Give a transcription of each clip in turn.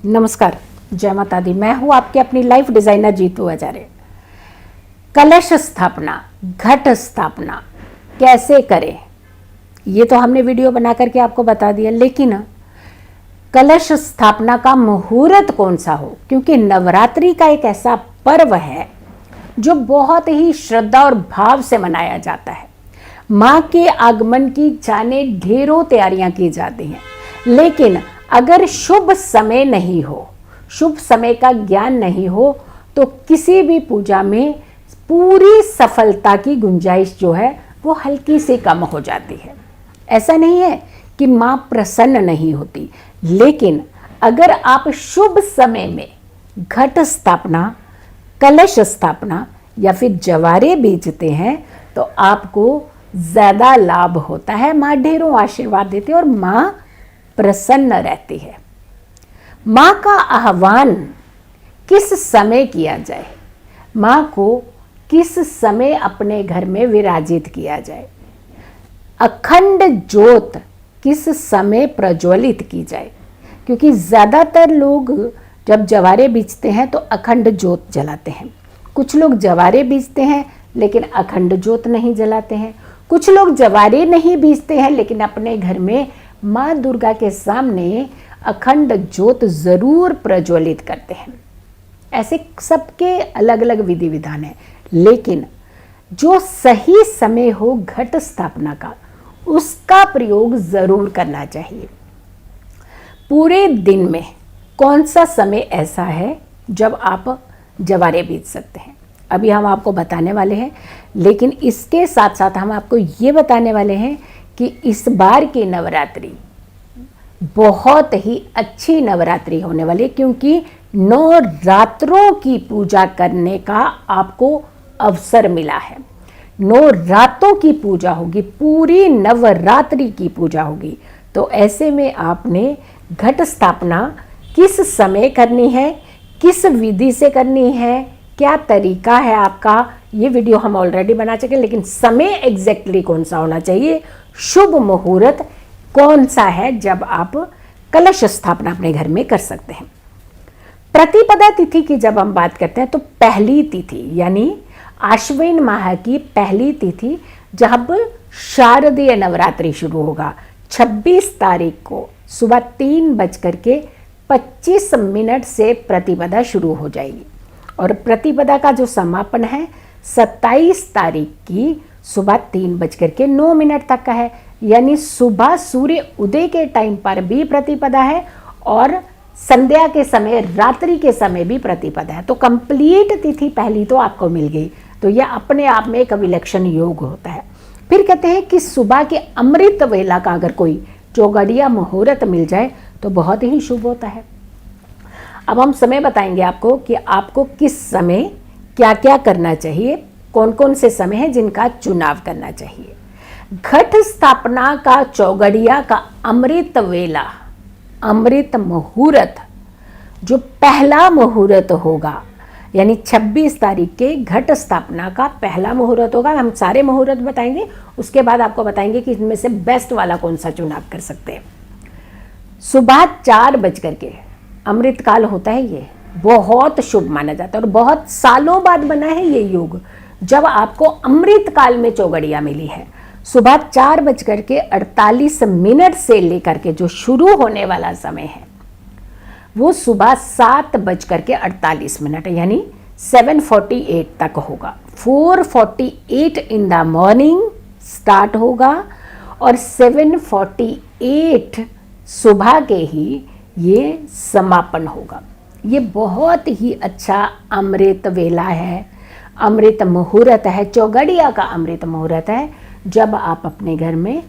नमस्कार, जय माता दी। मैं हूँ आपके अपनी लाइफ डिजाइनर जीतू आचार्य। कलश स्थापना, घट स्थापना कैसे करें, ये तो हमने वीडियो बना करके आपको बता दिया, लेकिन कलश स्थापना का मुहूर्त कौन सा हो, क्योंकि नवरात्रि का एक ऐसा पर्व है जो बहुत ही श्रद्धा और भाव से मनाया जाता है। माँ के आगमन की जाने ढेरों तैयारियां की जाती हैं, लेकिन अगर शुभ समय नहीं हो, शुभ समय का ज्ञान नहीं हो, तो किसी भी पूजा में पूरी सफलता की गुंजाइश जो है वो हल्की सी कम हो जाती है। ऐसा नहीं है कि माँ प्रसन्न नहीं होती, लेकिन अगर आप शुभ समय में घट स्थापना, कलश स्थापना या फिर जवारे बीजते हैं तो आपको ज़्यादा लाभ होता है। माँ ढेरों आशीर्वाद देती है और माँ प्रसन्न रहती है। माँ का आह्वान किस समय किया जाए, माँ को किस समय अपने घर में विराजित किया जाए, अखंड ज्योत किस समय प्रज्वलित की जाए, क्योंकि ज़्यादातर लोग जब जवारे बीजते हैं तो अखंड ज्योत जलाते हैं। कुछ लोग जवारे बीजते हैं लेकिन अखंड ज्योत नहीं जलाते हैं। कुछ लोग जवारे नहीं बीजते हैं लेकिन अपने घर में माँ दुर्गा के सामने अखंड ज्योत जरूर प्रज्वलित करते हैं। ऐसे सबके अलग अलग विधि विधान है, लेकिन जो सही समय हो घट स्थापना का, उसका प्रयोग जरूर करना चाहिए। पूरे दिन में कौन सा समय ऐसा है जब आप जवारे बीज सकते हैं, अभी हम आपको बताने वाले हैं। लेकिन इसके साथ साथ हम आपको ये बताने वाले हैं कि इस बार की नवरात्रि बहुत ही अच्छी नवरात्रि होने वाली है, क्योंकि 9 रात्रों की पूजा करने का आपको अवसर मिला है। 9 रातों की पूजा होगी, पूरी नवरात्रि की पूजा होगी। तो ऐसे में आपने घट स्थापना किस समय करनी है, किस विधि से करनी है, क्या तरीका है आपका, ये वीडियो हम ऑलरेडी बना चुके हैं, लेकिन समय एग्जैक्टली कौन सा होना चाहिए, शुभ मुहूर्त कौन सा है जब आप कलश स्थापना अपने घर में कर सकते हैं। प्रतिपदा तिथि की जब हम बात करते हैं तो पहली तिथि यानी आश्विन माह की पहली तिथि जब शारदीय नवरात्रि शुरू होगा, 26 तारीख को सुबह 3:25 से प्रतिपदा शुरू हो जाएगी और प्रतिपदा का जो समापन है 27 तारीख की सुबह 3:09 तक का है। यानी सुबह सूर्य उदय के टाइम पर भी प्रतिपदा है और संध्या के समय, रात्रि के समय भी प्रतिपदा है। तो कंप्लीट तिथि पहली तो आपको मिल गई, तो यह अपने आप में एक विलक्षण योग होता है। फिर कहते हैं कि सुबह के अमृत वेला का अगर कोई चौगड़िया मुहूर्त मिल जाए तो बहुत ही शुभ होता है। अब हम समय बताएंगे आपको कि आपको किस समय क्या क्या करना चाहिए, कौन कौन से समय है जिनका चुनाव करना चाहिए। घट स्थापना का चौगड़िया का अमृत वेला, अमृत मुहूर्त, जो पहला मुहूर्त होगा, यानी 26 तारीख के घट स्थापना का पहला मुहूर्त होगा। हम सारे मुहूर्त बताएंगे, उसके बाद आपको बताएंगे कि इनमें से बेस्ट वाला कौन सा चुनाव कर सकते हैं। सुबह 4:00 अमृत काल होता है, ये बहुत शुभ माना जाता है और बहुत सालों बाद बना है ये योग, जब आपको अमृत काल में चौगड़िया मिली है। सुबह 4:48 से लेकर के जो शुरू होने वाला समय है वो सुबह 7:48 यानी 7:48 तक होगा। 4:48 इन द मॉर्निंग स्टार्ट होगा और 7:48 सुबह के ही ये समापन होगा। ये बहुत ही अच्छा अमृत वेला है, अमृत मुहूर्त है, चौगड़िया का अमृत मुहूर्त है, जब आप अपने घर में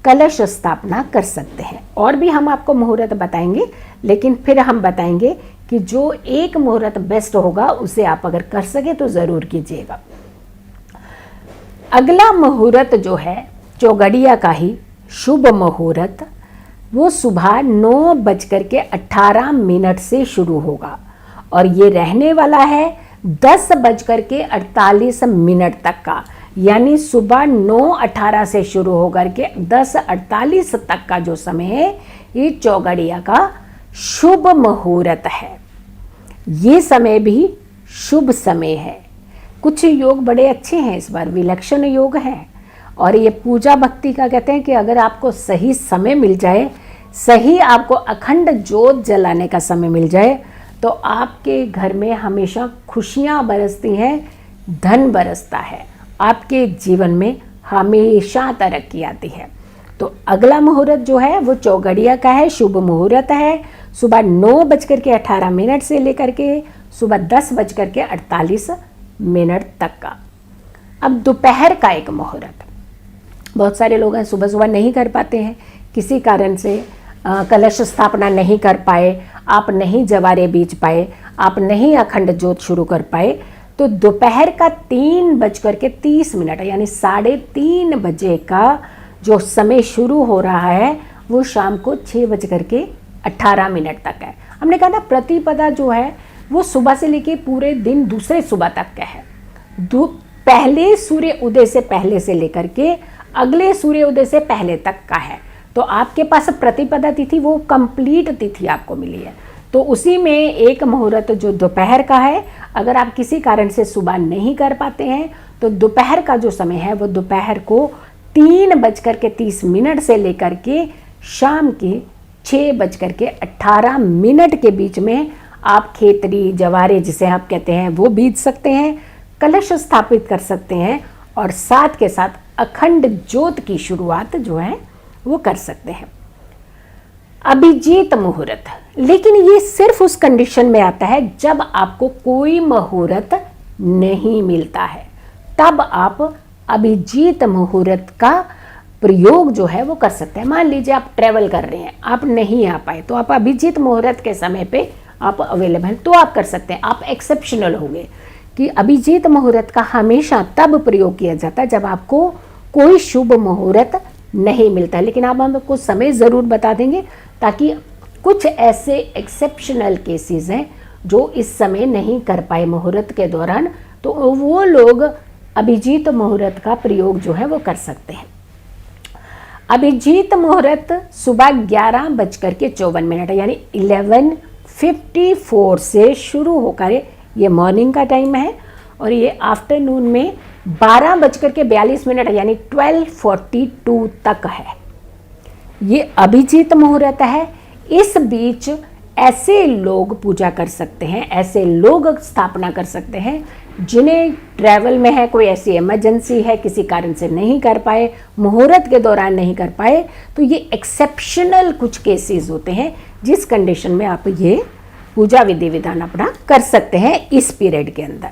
कलश स्थापना कर सकते हैं। और भी हम आपको मुहूर्त बताएंगे, लेकिन फिर हम बताएंगे कि जो एक मुहूर्त बेस्ट होगा उसे आप अगर कर सके तो ज़रूर कीजिएगा। अगला मुहूर्त जो है चौगड़िया का ही शुभ मुहूर्त, वो सुबह 9:18 से शुरू होगा और ये रहने वाला है 10:48 तक का। यानी सुबह 9:18 से शुरू होकर के 10:48 तक का जो समय है, ये चौगड़िया का शुभ मुहूर्त है। ये समय भी शुभ समय है। कुछ योग बड़े अच्छे हैं, इस बार विलक्षण योग है। और ये पूजा भक्ति का कहते हैं कि अगर आपको सही समय मिल जाए, सही आपको अखंड ज्योत जलाने का समय मिल जाए, तो आपके घर में हमेशा खुशियाँ बरसती हैं, धन बरसता है, आपके जीवन में हमेशा तरक्की आती है। तो अगला मुहूर्त जो है वो चौगड़िया का है, शुभ मुहूर्त है। सुबह 9:18 से लेकर के सुबह 10:48 तक का। अब दोपहर का एक मुहूर्त, बहुत सारे लोग हैं सुबह सुबह नहीं कर पाते हैं, किसी कारण से कलश स्थापना नहीं कर पाए, आप नहीं जवारे बीज पाए, आप नहीं अखंड ज्योत शुरू कर पाए, तो दोपहर का 3:30 यानी 3:30 बजे का जो समय शुरू हो रहा है वो शाम को 6:18 तक है। हमने कहा ना प्रतिपदा जो है वो सुबह से लेके पूरे दिन दूसरे सुबह तक का है। पहले सूर्य उदय से पहले से लेकर के अगले सूर्य उदय से पहले तक का है। तो आपके पास प्रतिपदा तिथि वो कंप्लीट तिथि आपको मिली है। तो उसी में एक मुहूर्त जो दोपहर का है, अगर आप किसी कारण से सुबह नहीं कर पाते हैं तो दोपहर का जो समय है वो दोपहर को 3:30 से लेकर के शाम के 6:18 के बीच में आप खेतरी जवारे जिसे आप कहते हैं वो बीज सकते हैं, कलश स्थापित कर सकते हैं और साथ के साथ अखंड ज्योत की शुरुआत जो है वो कर सकते हैं। अभिजीत मुहूर्त, लेकिन ये सिर्फ उस कंडीशन में आता है जब आपको कोई मुहूर्त नहीं मिलता है, तब आप अभिजीत मुहूर्त का प्रयोग जो है वो कर सकते हैं। मान लीजिए आप ट्रेवल कर रहे हैं, आप नहीं आ पाए, तो आप अभिजीत मुहूर्त के समय पे आप अवेलेबल तो आप कर सकते हैं। आप एक्सेप्शनल होंगे कि अभिजीत मुहूर्त का हमेशा तब प्रयोग किया जाता है जब आपको कोई शुभ मुहूर्त नहीं मिलता। लेकिन आप हमको समय ज़रूर बता देंगे ताकि कुछ ऐसे एक्सेप्शनल केसेस हैं जो इस समय नहीं कर पाए मुहूर्त के दौरान, तो वो लोग अभिजीत मुहूर्त का प्रयोग जो है वो कर सकते हैं। अभिजीत मुहूर्त सुबह 11:54 यानी 11:54 से शुरू होकर ये मॉर्निंग का टाइम है और ये आफ्टरनून में 12:42 यानी 12:42 तक है। ये अभिजीत मुहूर्त है। इस बीच ऐसे लोग पूजा कर सकते हैं, ऐसे लोग स्थापना कर सकते हैं जिन्हें ट्रैवल में है, कोई ऐसी इमरजेंसी है, किसी कारण से नहीं कर पाए, मुहूर्त के दौरान नहीं कर पाए, तो ये एक्सेप्शनल कुछ केसेस होते हैं जिस कंडीशन में आप ये पूजा विधि विधान अपना कर सकते हैं इस पीरियड के अंदर।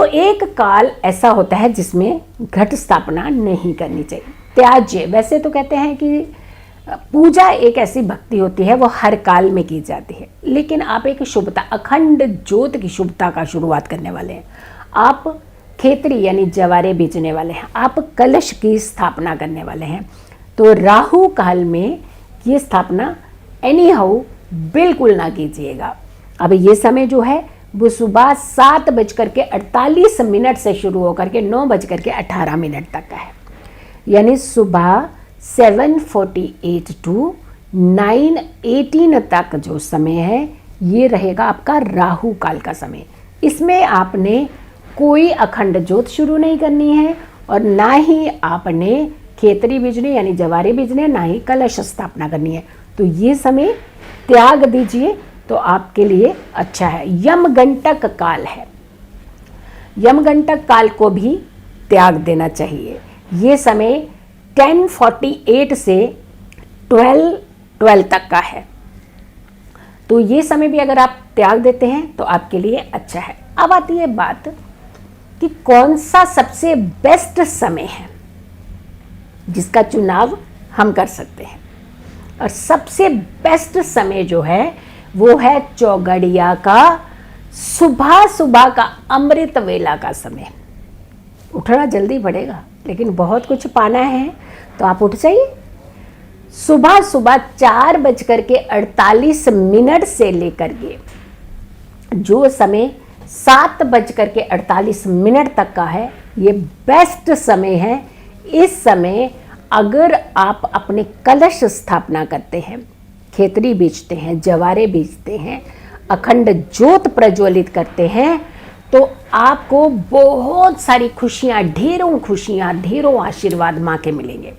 एक काल ऐसा होता है जिसमें घट स्थापना नहीं करनी चाहिए, त्याज्य। वैसे तो कहते हैं कि पूजा एक ऐसी भक्ति होती है वो हर काल में की जाती है, लेकिन आप एक शुभता, अखंड ज्योत की शुभता का शुरुआत करने वाले हैं। आप खेतरी यानी जवारे बीजने वाले हैं, आप कलश की स्थापना करने वाले हैं, तो राहु काल में ये स्थापना एनी हाउ बिल्कुल ना कीजिएगा। अब ये समय जो है वो सुबह 7:48 से शुरू होकर के 9:18 तक का है, यानी सुबह 7:48 to 9:18 तक जो समय है ये रहेगा आपका राहु काल का समय। इसमें आपने कोई अखंड ज्योत शुरू नहीं करनी है और ना ही आपने खेतरी बीजने यानी जवारे बीजने, ना ही कलश स्थापना करनी है। तो ये समय त्याग दीजिए तो आपके लिए अच्छा है। यमगंटक काल है, यमगंटक काल को भी त्याग देना चाहिए। ये समय 10:48 से 12:12 तक का है, तो ये समय भी अगर आप त्याग देते हैं तो आपके लिए अच्छा है। अब आती है बात कि कौन सा सबसे बेस्ट समय है जिसका चुनाव हम कर सकते हैं, और सबसे बेस्ट समय जो है वो है चौगड़िया का सुबह सुबह का अमृत वेला का समय। उठना जल्दी पड़ेगा लेकिन बहुत कुछ पाना है तो आप उठ जाइए। सुबह सुबह 4:48 से लेकर के जो समय 7:48 तक का है, ये बेस्ट समय है। इस समय अगर आप अपने कलश स्थापना करते हैं, खेतरी बीजते हैं, जवारे बीजते हैं, अखंड ज्योत प्रज्वलित करते हैं, तो आपको बहुत सारी खुशियाँ, ढेरों आशीर्वाद माँ के मिलेंगे।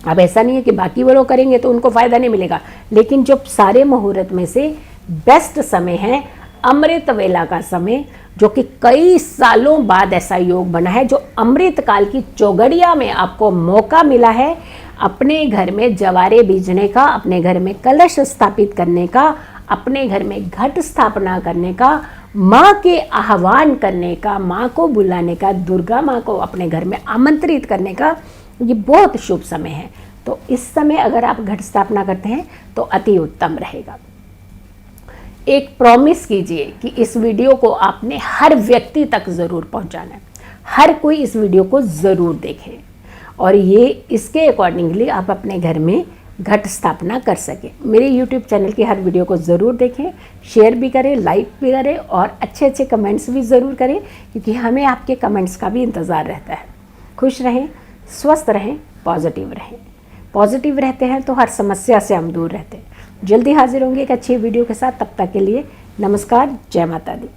अब ऐसा नहीं है कि बाकी वो लोग करेंगे तो उनको फायदा नहीं मिलेगा, लेकिन जो सारे मुहूर्त में से बेस्ट समय है अमृत वेला का समय, जो कि कई सालों बाद ऐसा योग बना है, जो अमृत काल की चौगड़िया में आपको मौका मिला है अपने घर में जवारे बीजने का, अपने घर में कलश स्थापित करने का, अपने घर में घट स्थापना करने का, माँ के आह्वान करने का, माँ को बुलाने का, दुर्गा माँ को अपने घर में आमंत्रित करने का। ये बहुत शुभ समय है। तो इस समय अगर आप घट स्थापना करते हैं तो अति उत्तम रहेगा। एक प्रॉमिस कीजिए कि इस वीडियो को आपने हर व्यक्ति तक ज़रूर पहुंचाना है, हर कोई इस वीडियो को ज़रूर देखे और ये इसके अकॉर्डिंगली आप अपने घर में घट स्थापना कर सकें। मेरे YouTube चैनल की हर वीडियो को ज़रूर देखें, शेयर भी करें, लाइक भी करें और अच्छे अच्छे कमेंट्स भी ज़रूर करें, क्योंकि हमें आपके कमेंट्स का भी इंतज़ार रहता है। खुश रहें, स्वस्थ रहें, पॉजिटिव रहें। पॉजिटिव रहते हैं तो हर समस्या से हम दूर रहते हैं। जल्दी हाजिर होंगे एक अच्छी वीडियो के साथ। तब तक के लिए नमस्कार, जय माता दी।